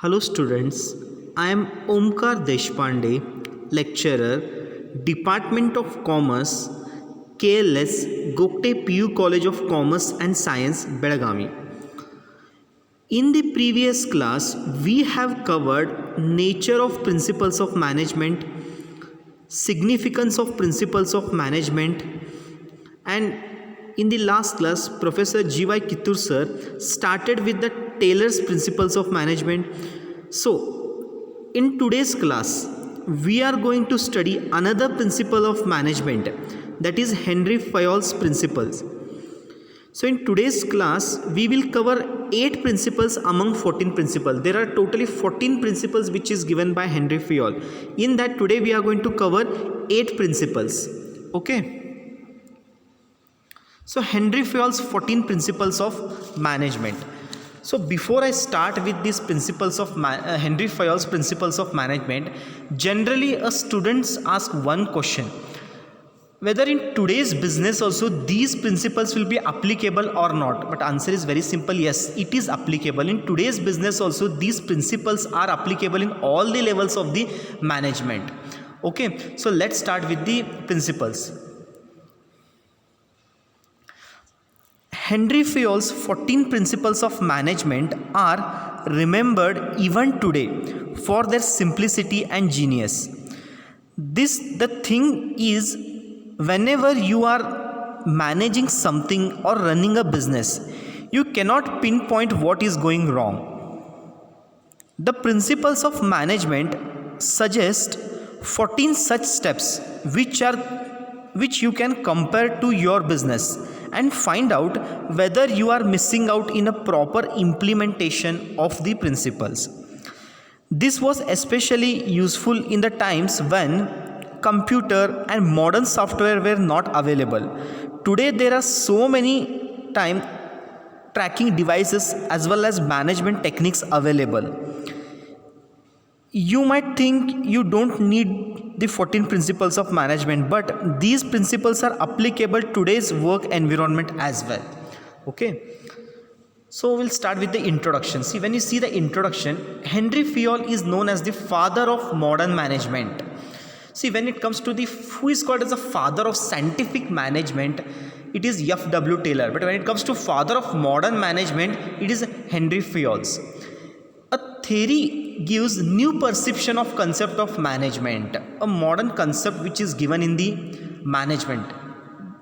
Hello students, I am Omkar Deshpande, lecturer, Department of Commerce, KLS, Gokte PU College of Commerce and Science, Belagavi. In the previous class, we have covered nature of principles of management, significance of principles of management, and in the last class, Professor G.Y. Kittur sir started with the Taylor's principles of management. So, in today's class, we are going to study another principle of management, that is Henry Fayol's principles. So, in today's class, we will cover 8 principles among 14 principles. There are totally 14 principles which is given by Henry Fayol. In that, today we are going to cover 8 principles. Okay. So Henry Fayol's 14 principles of management. So before I start with these principles of Henry Fayol's principles of management, generally a students ask one question: whether in today's business also these principles will be applicable or not. But answer is very simple: yes, it is applicable. In today's business also these principles are applicable in all the levels of the management. Okay, so let's start with the principles. Henry Fayol's 14 principles of management are remembered even today for their simplicity and genius. The thing is, whenever you are managing something or running a business, you cannot pinpoint what is going wrong. The principles of management suggest 14 such steps which you can compare to your business and find out whether you are missing out in a proper implementation of the principles. This was especially useful in the times when computer and modern software were not available. Today there are so many time tracking devices as well as management techniques available. You might think you don't need the 14 principles of management, but these principles are applicable to today's work environment as well. Okay, so we'll start with the introduction. See, when you see the introduction, Henry Fayol is known as the father of modern management. See, when it comes to who is called as the father of scientific management, it is F.W. Taylor. But when it comes to father of modern management, it is Henry Fayol's. A theory gives new perception of concept of management, a modern concept which is given in the management.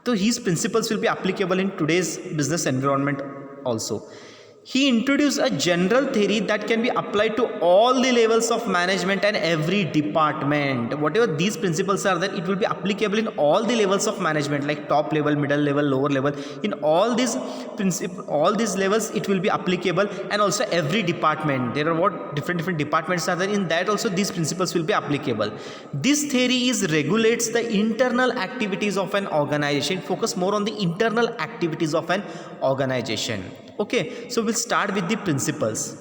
So his principles will be applicable in today's business environment also. He introduced a general theory that can be applied to all the levels of management and every department. Whatever these principles are, that it will be applicable in all the levels of management, like top level, middle level, lower level. In all these levels it will be applicable, and also every department. There are different departments are there. In that also these principles will be applicable. This theory regulates the internal activities of an organization. Focus more on the internal activities of an organization. Okay, so we'll start with the principles.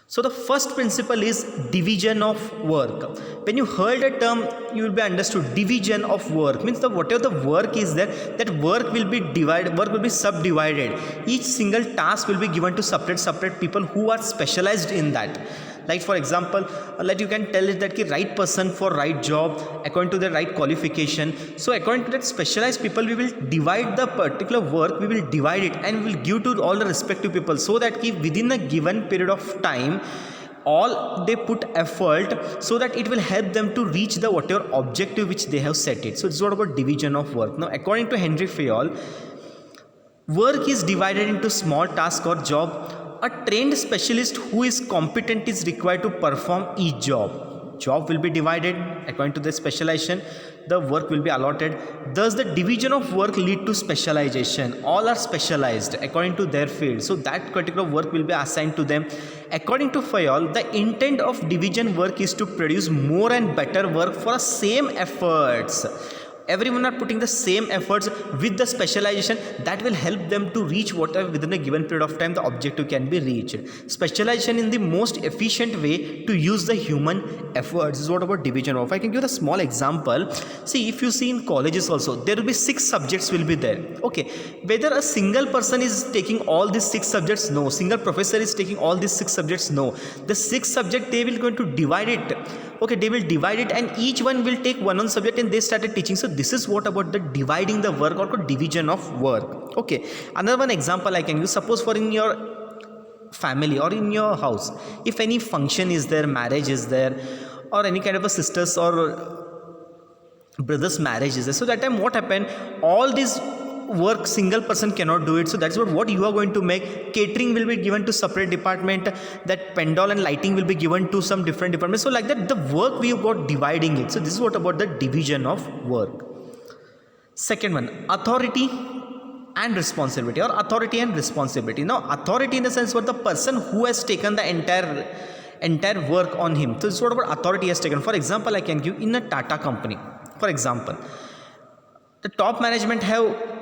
So the first principle is division of work. When you heard a term, you will be understood. Division of work means whatever the work is there, that work will be divided, work will be subdivided. Each single task will be given to separate people who are specialized in that. Like for example, like you can tell it that the right person for right job according to the right qualification. So according to that specialized people, we will divide the particular work, we will divide it and we will give to all the respective people, so that within a given period of time, all they put effort, so that it will help them to reach the whatever objective which they have set it. So it's what about division of work. Now according to Henry Fayol, work is divided into small tasks or job. A trained specialist who is competent is required to perform each job. Job will be divided according to the specialization. The work will be allotted. Thus, the division of work lead to specialization. All are specialized according to their field. So that particular work will be assigned to them. According to Fayol, the intent of division work is to produce more and better work for the same efforts. everyone are putting the same efforts with the specialization that will help them to reach whatever within a given period of time the objective can be reached. Specialization in the most efficient way to use the human efforts is what about division of. I can give a small example. See, if you see in colleges also, there will be 6 subjects will be there. Okay, whether a single person is taking all these 6 subjects, no. Single professor is taking all these 6 subjects, no. The 6 subject they will going to divide it. Okay, they will divide it and each one will take one subject and they started teaching. So this is what about the dividing the work or division of work. Okay, another one example I can use, suppose for in your family or in your house, if any function is there, marriage is there, or any kind of a sisters or brothers marriage is there, so that time what happened, all these work single person cannot do it. So that's what you are going to make. Catering will be given to separate department, that pendal and lighting will be given to some different department. So like that the work we got dividing it. So this is what about the division of work. Second one, authority and responsibility, or authority and responsibility. Now authority in the sense what the person who has taken the entire work on him. So this is what about authority has taken. For example, I can give in a Tata company, for example, the top management have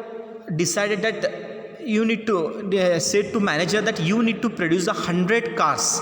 decided that you need to, they said to manager that you need to produce 100 cars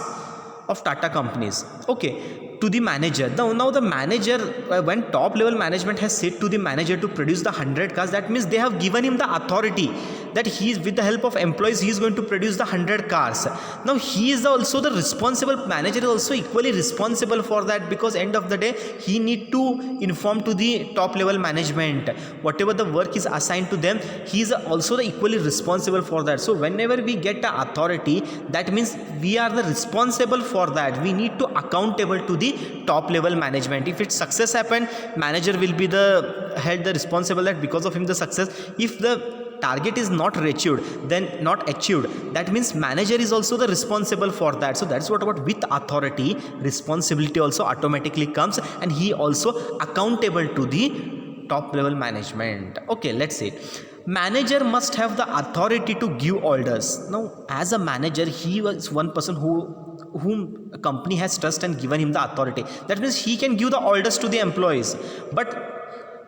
of Tata companies. Okay, to the manager. Now the manager, when top level management has said to the manager to produce the 100 cars, that means they have given him the authority that he is, with the help of employees, he is going to produce the 100 cars. Now he is also the responsible manager, is also equally responsible for that, because end of the day he need to inform to the top level management whatever the work is assigned to them. He is also the equally responsible for that. So whenever we get the authority, that means we are the responsible for that. We need to accountable to the top level management. If its success happened, manager will be the held the responsible that because of him the success. If the target is not achieved, that means manager is also the responsible for that. So that's what about with authority, responsibility also automatically comes, and he also accountable to the top level management. Okay, let's say manager must have the authority to give orders. Now as a manager, he was one person whom a company has trust and given him the authority. That means he can give the orders to the employees, but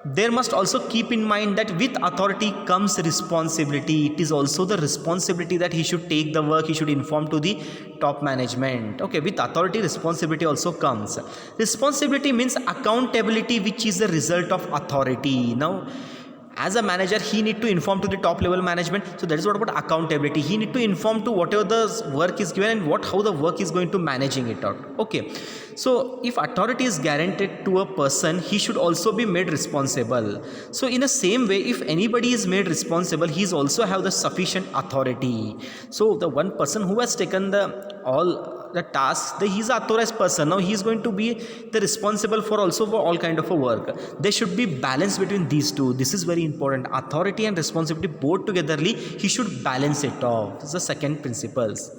there must also keep in mind that with authority comes responsibility. It is also the responsibility that he should take the work, he should inform to the top management. Okay, with authority, responsibility also comes. Responsibility means accountability, which is the result of authority. Now as a manager, he need to inform to the top level management. So that is what about accountability. He need to inform to whatever the work is given and how the work is going to managing it out. Okay, so if authority is guaranteed to a person, he should also be made responsible. So in the same way, if anybody is made responsible, he is also have the sufficient authority. So the one person who has taken the tasks, he is an authorized person. Now he is going to be the responsible for also for all kind of a work. There should be balance between these two. This is very important. Authority and responsibility both togetherly, he should balance it off. This is the second principles.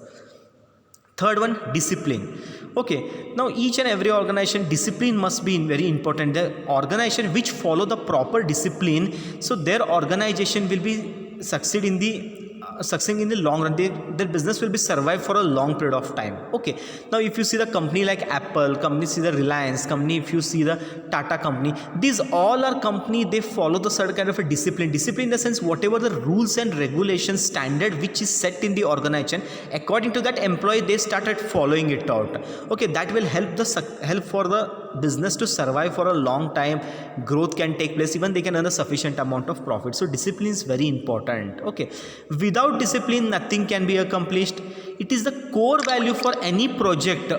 Third one, discipline. Okay, now each and every organization, discipline must be very important. The organization which follow the proper discipline, so their organization will be succeeding in the long run. Their business will be survive for a long period of time. Okay, now if you see the company like Apple company, see the Reliance company, if you see the Tata company, these all are company, they follow the certain kind of a discipline in the sense whatever the rules and regulations standard which is set in the organization, according to that employee they started following it out. Okay, that will help for the business to survive for a long time. Growth can take place, even they can earn a sufficient amount of profit. So discipline is very important. Okay, without discipline nothing can be accomplished. It is the core value for any project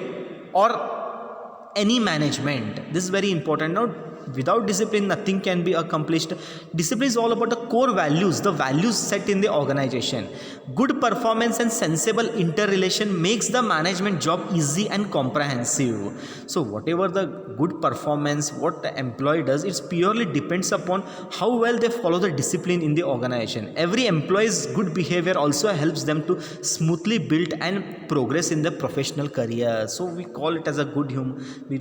or any management. This is very important. Now without discipline nothing can be accomplished. Discipline is all about the core values, the values set in the organization. Good performance and sensible interrelation makes the management job easy and comprehensive. So whatever the good performance, what the employee does, it purely depends upon how well they follow the discipline in the organization. Every employee's good behavior also helps them to smoothly build and progress in their professional career. So we call it as a good human, we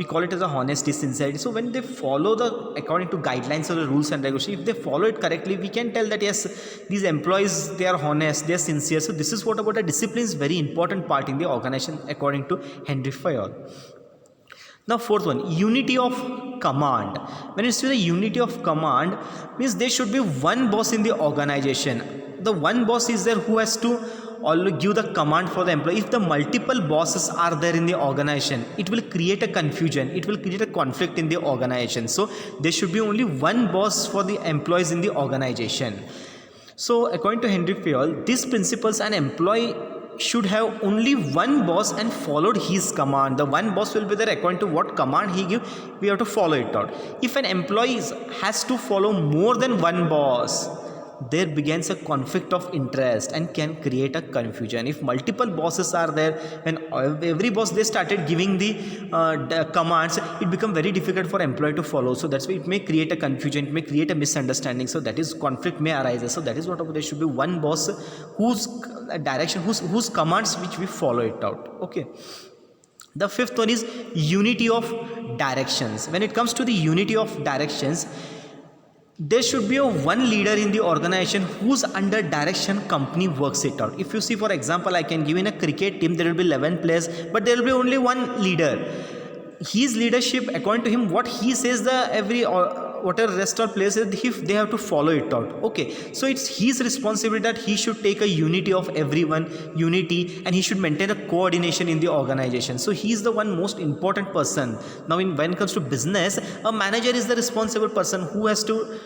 call it as a honesty, sincerity. So when they follow according to guidelines or the rules and regulations, if they follow it correctly, we can tell that yes, these employees, they are honest, they are sincere. So this is what about the discipline is very important part in the organization according to Henry Fayol. Now fourth one, unity of command. When you see the unity of command, means there should be one boss in the organization. The one boss is there who has to always give the command for the employee. If the multiple bosses are there in the organization, it will create a confusion, it will create a conflict in the organization. So there should be only one boss for the employees in the organization. So according to Henry Fayol, these principles, an employee should have only one boss and followed his command. The one boss will be there according to what command he give, we have to follow it out. If an employee has to follow more than one boss, there begins a conflict of interest and can create a confusion. If multiple bosses are there, when every boss they started giving the commands, it become very difficult for employee to follow. So that's why it may create a confusion, it may create a misunderstanding. So that is conflict may arise. So that is what there should be one boss whose direction, whose commands which we follow it out. Okay. The fifth one is unity of directions. When it comes to the unity of directions, there should be a one leader in the organization whose under direction company works it out. If you see, for example, I can give in a cricket team, there will be 11 players, but there will be only one leader. His leadership, according to him, what he says, whatever rest of players, they have to follow it out. Okay, so it's his responsibility that he should take a unity of everyone, and he should maintain a coordination in the organization. So he is the one most important person. Now when it comes to business, a manager is the responsible person who has to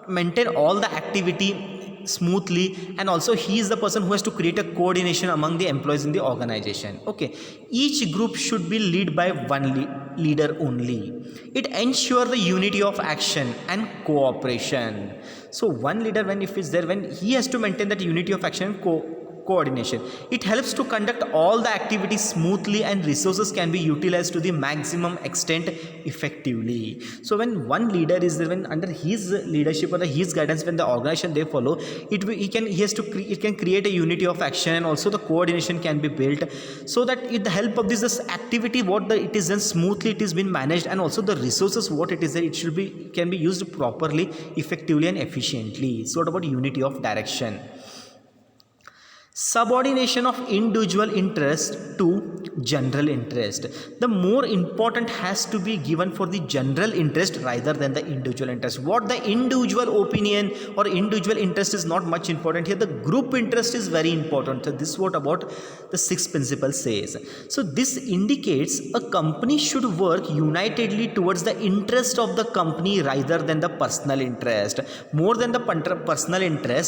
maintain all the activity smoothly, and also he is the person who has to create a coordination among the employees in the organization. Okay, each group should be led by one leader only. It ensures the unity of action and cooperation. So one leader, when if it's there, when he has to maintain that unity of action and coordination, it helps to conduct all the activities smoothly and resources can be utilized to the maximum extent effectively. So when one leader is there, when under his leadership or his guidance, when the organization they follow, it can create a unity of action, and also the coordination can be built, so that with the help of this activity it is done smoothly, it is been managed, and also the resources what it is there, it can be used properly, effectively and efficiently. So what about unity of direction? Subordination of individual interest to general interest. The more important has to be given for the general interest rather than the individual interest. What the individual opinion or individual interest is not much important here. The group interest is very important. So this is what about the sixth principle says. So this indicates a company should work unitedly towards the interest of the company rather than the personal interest. More than the personal interest,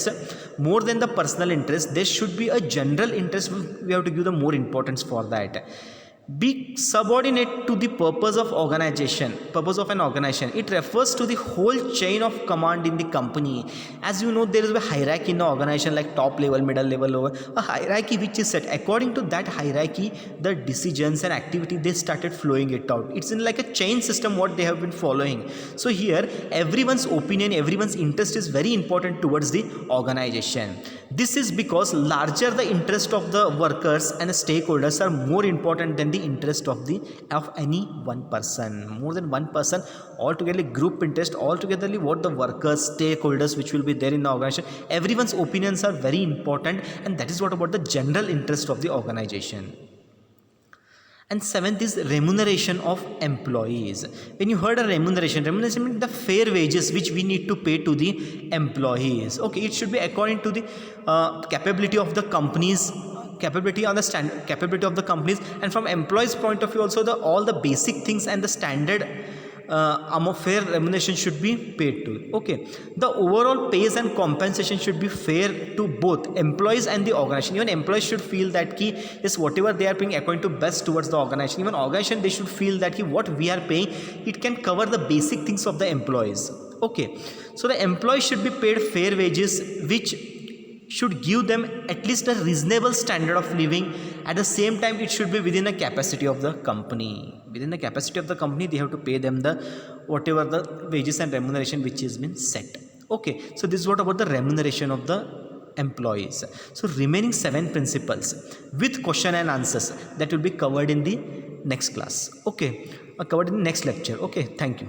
there should be a general interest. We have to give the more importance for that. Be subordinate to the purpose of an organization. It refers to the whole chain of command in the company. As you know, there is a hierarchy in the organization, like top level, middle level, lower. A hierarchy which is set. According to that hierarchy, the decisions and activity they started flowing it out. It's in like a chain system what they have been following. So here, everyone's opinion, everyone's interest is very important towards the organization. This is because larger the interest of the workers and the stakeholders are more important than the interest of any one person. More than one person, altogether group interest, altogether what the workers, stakeholders which will be there in the organization, everyone's opinions are very important, and that is what about the general interest of the organization. And seventh is remuneration of employees. When you heard a remuneration means the fair wages which we need to pay to the employees. Okay, it should be according to the capability of the companies, capability of the companies, and from employees point of view also all the basic things and the standard fair remuneration should be paid to. Okay, the overall pays and compensation should be fair to both employees and the organization. Even employees should feel that yes, whatever they are paying according to best towards the organization. Even organization, they should feel that what we are paying, it can cover the basic things of the employees. Okay, so the employees should be paid fair wages which should give them at least a reasonable standard of living. At the same time, it should be within the capacity of the company. Within the capacity of the company, they have to pay them whatever the wages and remuneration which has been set. Okay, so this is what about the remuneration of the employees. So remaining 7 principles with question and answers, that will be covered in the next class. Okay, covered in the next lecture. Okay, thank you.